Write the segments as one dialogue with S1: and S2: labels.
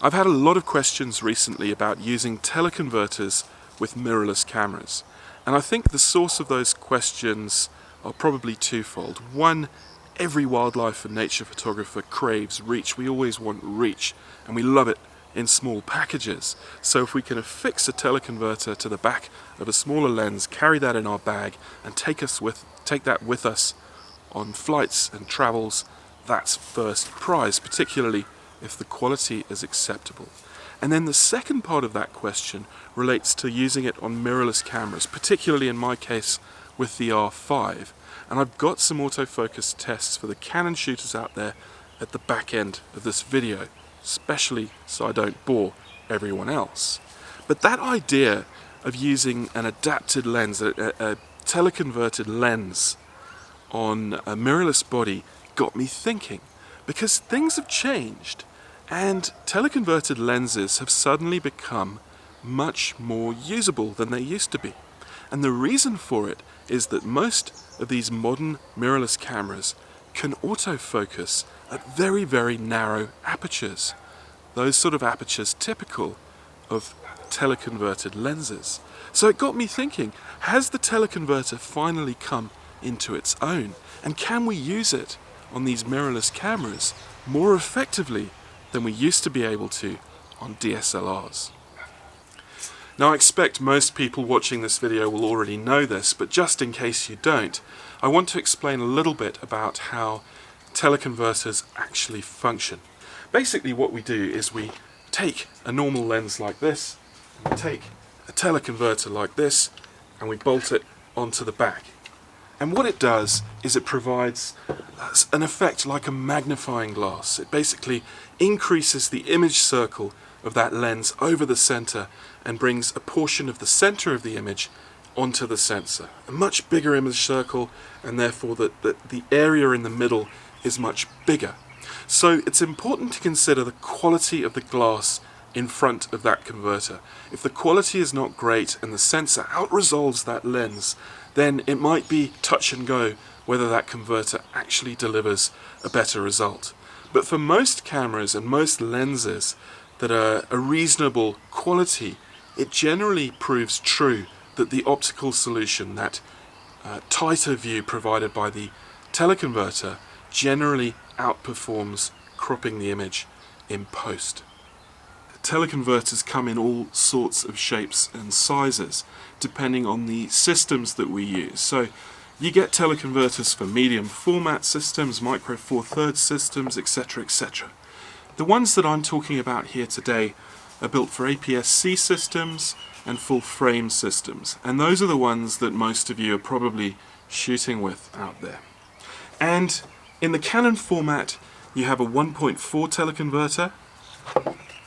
S1: I've had a lot of questions recently about using teleconverters with mirrorless cameras, and I think the source of those questions are probably twofold. One, every wildlife and nature photographer craves reach. We always want reach, and we love it in small packages. So if we can affix a teleconverter to the back of a smaller lens, carry that in our bag, and take that with us on flights and travels, that's first prize, particularly if the quality is acceptable. And then the second part of that question relates to using it on mirrorless cameras, particularly in my case with the R5. And I've got some autofocus tests for the Canon shooters out there at the back end of this video, especially so I don't bore everyone else. But that idea of using an adapted lens, a teleconverted lens on a mirrorless body got me thinking, because things have changed and teleconverted lenses have suddenly become much more usable than they used to be. And the reason for it is that most of these modern mirrorless cameras can autofocus at very, very narrow apertures. Those sort of apertures typical of teleconverted lenses. So it got me thinking, has the teleconverter finally come into its own? And can we use it on these mirrorless cameras more effectively than we used to be able to on DSLRs? Now I expect most people watching this video will already know this, but just in case you don't, I want to explain a little bit about how teleconverters actually function. Basically what we do is we take a normal lens like this, and we take a teleconverter like this, and we bolt it onto the back. And what it does is it provides an effect like a magnifying glass. It basically increases the image circle of that lens over the center and brings a portion of the center of the image onto the sensor. A much bigger image circle, and therefore the area in the middle is much bigger. So it's important to consider the quality of the glass in front of that converter. If the quality is not great and the sensor outresolves that lens, then it might be touch and go whether that converter actually delivers a better result. But for most cameras and most lenses that are a reasonable quality, it generally proves true that the optical solution, that tighter view provided by the teleconverter, generally outperforms cropping the image in post. Teleconverters come in all sorts of shapes and sizes depending on the systems that we use. So you get teleconverters for medium format systems, micro four thirds systems, etc, etc. The ones that I'm talking about here today are built for APS-C systems and full frame systems, and those are the ones that most of you are probably shooting with out there. And in the Canon format you have a 1.4 teleconverter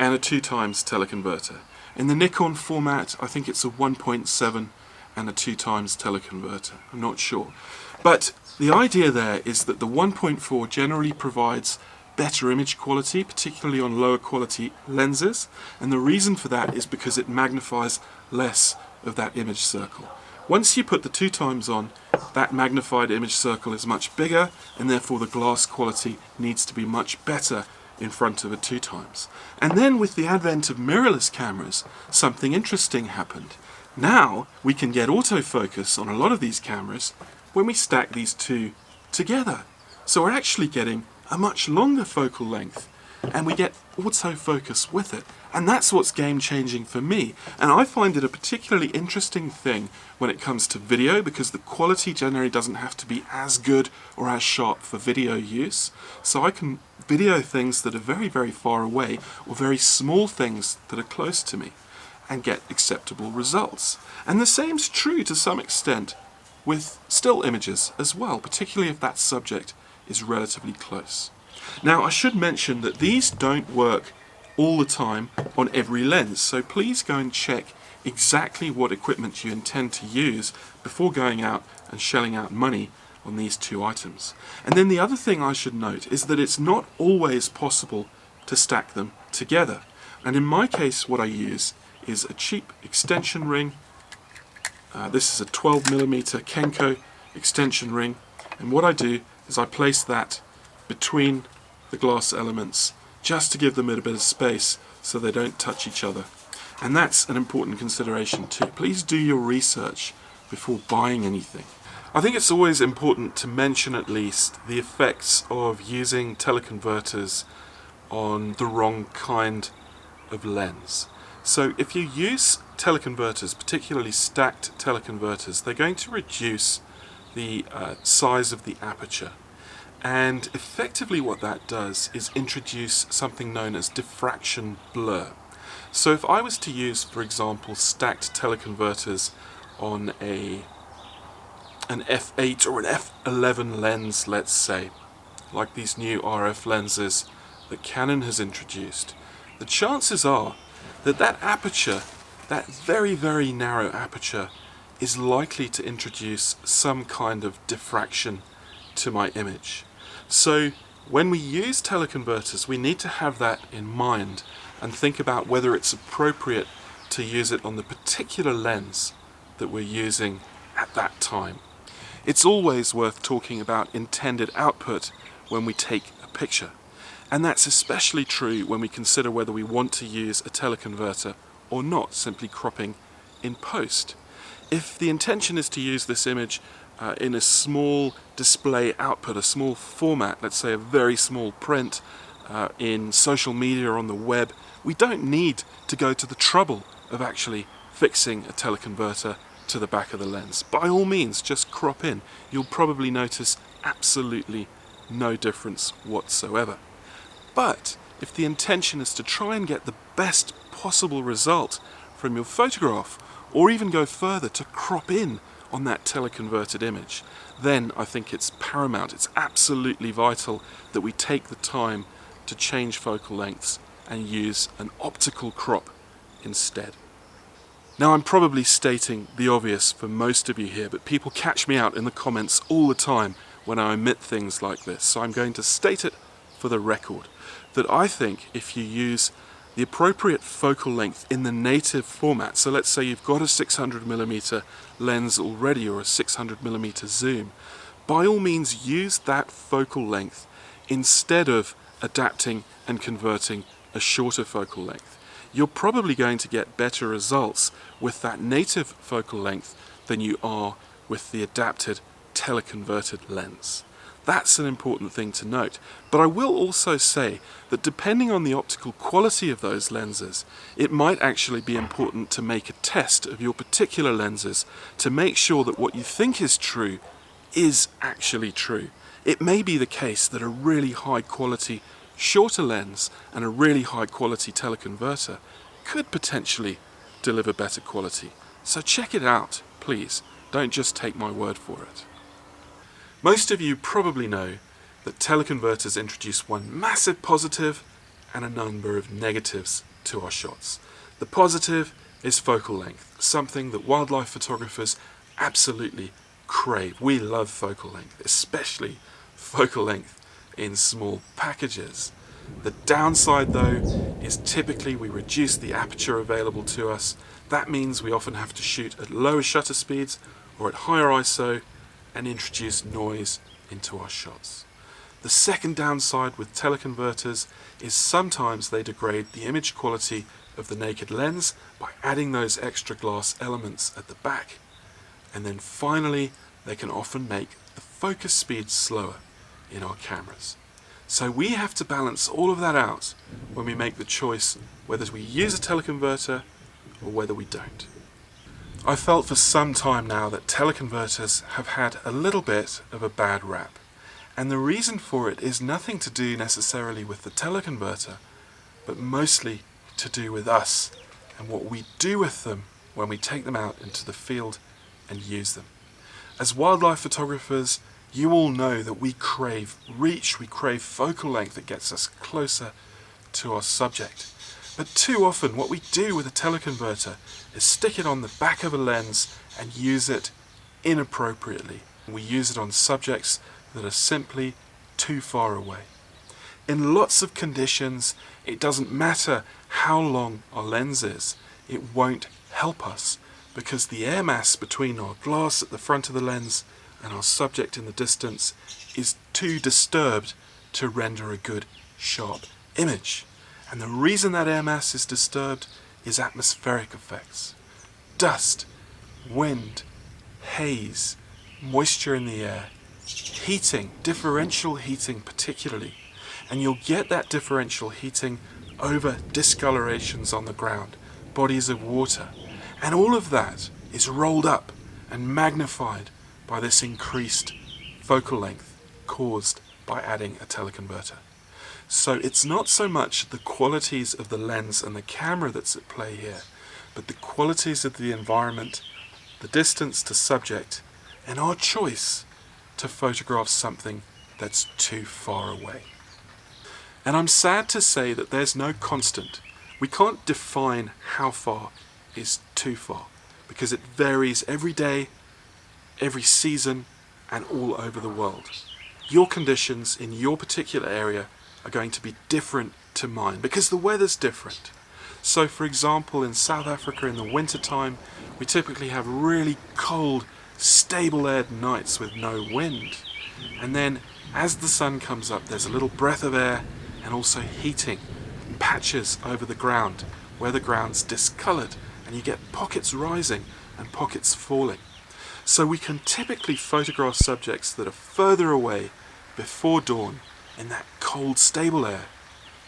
S1: and a 2x teleconverter. In the Nikon format, I think it's a 1.7 and a 2x teleconverter. I'm not sure. But the idea there is that the 1.4 generally provides better image quality, particularly on lower quality lenses, and the reason for that is because it magnifies less of that image circle. Once you put the 2x on, that magnified image circle is much bigger, and therefore the glass quality needs to be much better in front of a 2x. And then with the advent of mirrorless cameras, something interesting happened. Now we can get autofocus on a lot of these cameras when we stack these two together. So we're actually getting a much longer focal length, and we get autofocus with it. And that's what's game-changing for me. And I find it a particularly interesting thing when it comes to video, because the quality generally doesn't have to be as good or as sharp for video use. So I can video things that are very, very far away, or very small things that are close to me, and get acceptable results. And the same's true to some extent with still images as well, particularly if that subject is relatively close. Now I should mention that these don't work all the time on every lens, so please go and check exactly what equipment you intend to use before going out and shelling out money on these two items. And then the other thing I should note is that it's not always possible to stack them together. And in my case what I use is a cheap extension ring. This is a 12mm Kenko extension ring, and what I do is I place that between the glass elements just to give them a bit of space so they don't touch each other. And that's an important consideration too. Please do your research before buying anything. I think it's always important to mention at least the effects of using teleconverters on the wrong kind of lens. So if you use teleconverters, particularly stacked teleconverters, they're going to reduce the size of the aperture. And effectively what that does is introduce something known as diffraction blur. So if I was to use, for example, stacked teleconverters on an f8 or an f11 lens, let's say, like these new RF lenses that Canon has introduced, the chances are that that aperture, that very, very narrow aperture, is likely to introduce some kind of diffraction to my image. So when we use teleconverters, we need to have that in mind and think about whether it's appropriate to use it on the particular lens that we're using at that time. It's always worth talking about intended output when we take a picture. And that's especially true when we consider whether we want to use a teleconverter or not, simply cropping in post. If the intention is to use this image in a small display output, a small format, let's say a very small print in social media or on the web, we don't need to go to the trouble of actually fixing a teleconverter to the back of the lens. By all means, just crop in. You'll probably notice absolutely no difference whatsoever. But if the intention is to try and get the best possible result from your photograph, or even go further to crop in on that teleconverted image, then I think it's paramount, it's absolutely vital that we take the time to change focal lengths and use an optical crop instead. Now, I'm probably stating the obvious for most of you here, but people catch me out in the comments all the time when I omit things like this, so I'm going to state it for the record, that I think if you use the appropriate focal length in the native format, so let's say you've got a 600mm lens already or a 600mm zoom, by all means use that focal length instead of adapting and converting a shorter focal length. You're probably going to get better results with that native focal length than you are with the adapted teleconverted lens. That's an important thing to note. But I will also say that depending on the optical quality of those lenses, it might actually be important to make a test of your particular lenses to make sure that what you think is true is actually true. It may be the case that a really high quality shorter lens and a really high quality teleconverter could potentially deliver better quality. So check it out, please. Don't just take my word for it. Most of you probably know that teleconverters introduce one massive positive and a number of negatives to our shots. The positive is focal length, something that wildlife photographers absolutely crave. We love focal length, especially focal length in small packages. The downside though is typically we reduce the aperture available to us. That means we often have to shoot at lower shutter speeds or at higher ISO and introduce noise into our shots. The second downside with teleconverters is sometimes they degrade the image quality of the naked lens by adding those extra glass elements at the back. And then finally, they can often make the focus speed slower in our cameras. So we have to balance all of that out when we make the choice whether we use a teleconverter or whether we don't. I've felt for some time now that teleconverters have had a little bit of a bad rap, and the reason for it is nothing to do necessarily with the teleconverter, but mostly to do with us and what we do with them when we take them out into the field and use them. As wildlife photographers, you all know that we crave reach, we crave focal length that gets us closer to our subject. But too often what we do with a teleconverter is stick it on the back of a lens and use it inappropriately. We use it on subjects that are simply too far away. In lots of conditions, it doesn't matter how long our lens is, it won't help us because the air mass between our glass at the front of the lens and our subject in the distance is too disturbed to render a good, sharp image. And the reason that air mass is disturbed is atmospheric effects. Dust, wind, haze, moisture in the air, heating, differential heating particularly. And you'll get that differential heating over discolorations on the ground, bodies of water. And all of that is rolled up and magnified by this increased focal length caused by adding a teleconverter. So it's not so much the qualities of the lens and the camera that's at play here, but the qualities of the environment, the distance to subject, and our choice to photograph something that's too far away. And I'm sad to say that there's no constant. We can't define how far is too far, because it varies every day, every season, and all over the world. Your conditions in your particular area are going to be different to mine because the weather's different. So for example, in South Africa in the winter time, we typically have really cold, stable-aired nights with no wind. And then as the sun comes up, there's a little breath of air and also heating, patches over the ground where the ground's discoloured, and you get pockets rising and pockets falling. So we can typically photograph subjects that are further away before dawn in that cold, stable air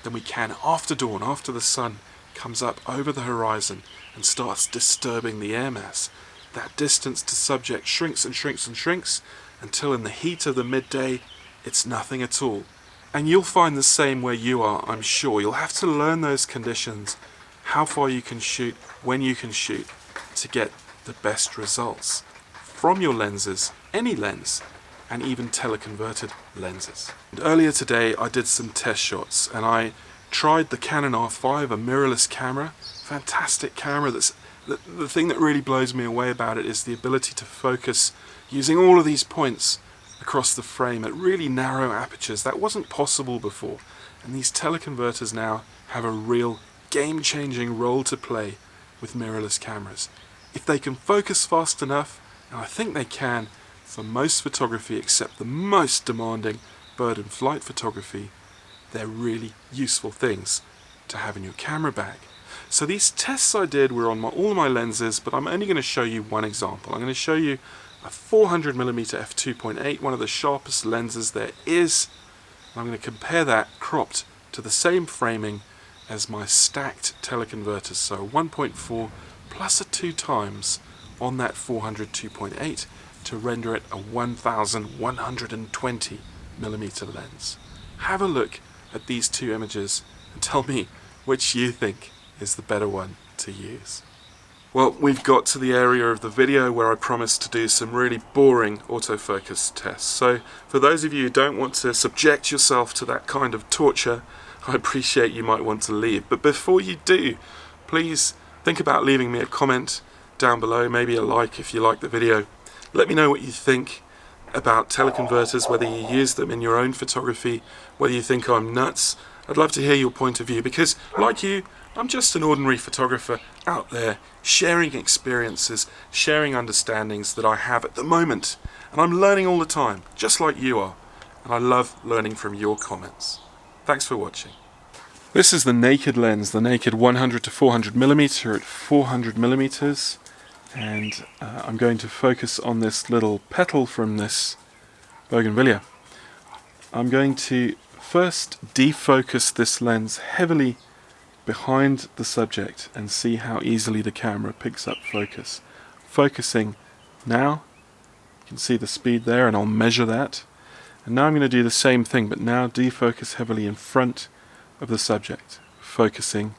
S1: than we can after dawn, after the sun comes up over the horizon and starts disturbing the air mass. That distance to subject shrinks and shrinks and shrinks until in the heat of the midday it's nothing at all. And you'll find the same where you are, I'm sure. You'll have to learn those conditions, how far you can shoot, when you can shoot, to get the best results from your lenses, any lens, and even teleconverted lenses. And earlier today I did some test shots and I tried the Canon R5, a mirrorless camera. Fantastic camera. That's the thing that really blows me away about it is the ability to focus using all of these points across the frame at really narrow apertures. That wasn't possible before, and these teleconverters now have a real game-changing role to play with mirrorless cameras. If they can focus fast enough, and I think they can for most photography except the most demanding bird and flight photography, they're really useful things to have in your camera bag. So these tests I did were on all my lenses, but I'm only going to show you one example. I'm going to show you a 400mm f2.8, one of the sharpest lenses there is. I'm going to compare that cropped to the same framing as my stacked teleconverters, so 1.4 plus a 2 times on that 400 2.8 to render it a 1120mm lens. Have a look at these two images and tell me which you think is the better one to use. Well, we've got to the area of the video where I promised to do some really boring autofocus tests. So for those of you who don't want to subject yourself to that kind of torture, I appreciate you might want to leave. But before you do, please think about leaving me a comment down below, maybe a like if you like the video. Let me know what you think about teleconverters, whether you use them in your own photography, whether you think I'm nuts. I'd love to hear your point of view because, like you, I'm just an ordinary photographer out there sharing experiences, sharing understandings that I have at the moment. And I'm learning all the time, just like you are. And I love learning from your comments. Thanks for watching. This is the naked lens, the naked 100 to 400mm at 400mm. And I'm going to focus on this little petal from this bougainvillea. I'm going to first defocus this lens heavily behind the subject and see how easily the camera picks up focus. Focusing now, you can see the speed there, and I'll measure that. And now I'm going to do the same thing, but now defocus heavily in front of the subject. Focusing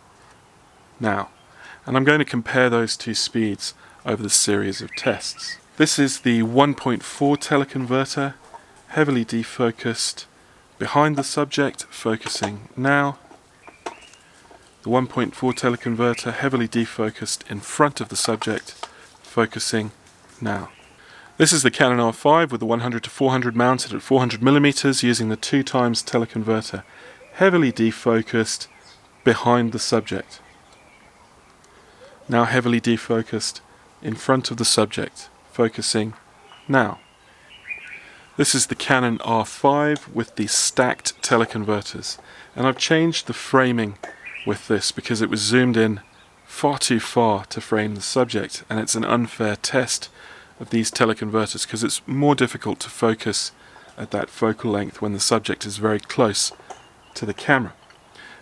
S1: now. And I'm going to compare those two speeds over the series of tests. This is the 1.4 teleconverter, heavily defocused behind the subject, focusing now. The 1.4 teleconverter, heavily defocused in front of the subject, focusing now. This is the Canon R5 with the 100 to 400 mounted at 400mm using the 2 times teleconverter, heavily defocused behind the subject. Now heavily defocused in front of the subject, focusing now. This is the Canon R5 with the stacked teleconverters, and I've changed the framing with this because it was zoomed in far too far to frame the subject, and it's an unfair test of these teleconverters because it's more difficult to focus at that focal length when the subject is very close to the camera.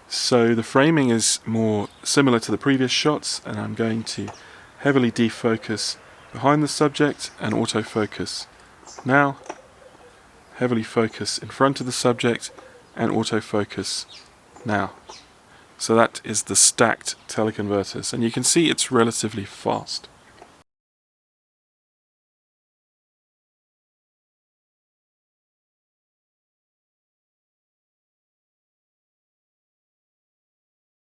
S1: So the framing is more similar to the previous shots, and I'm going to heavily defocus behind the subject and autofocus now, heavily focus in front of the subject and autofocus now. So that is the stacked teleconverters, and you can see it's relatively fast.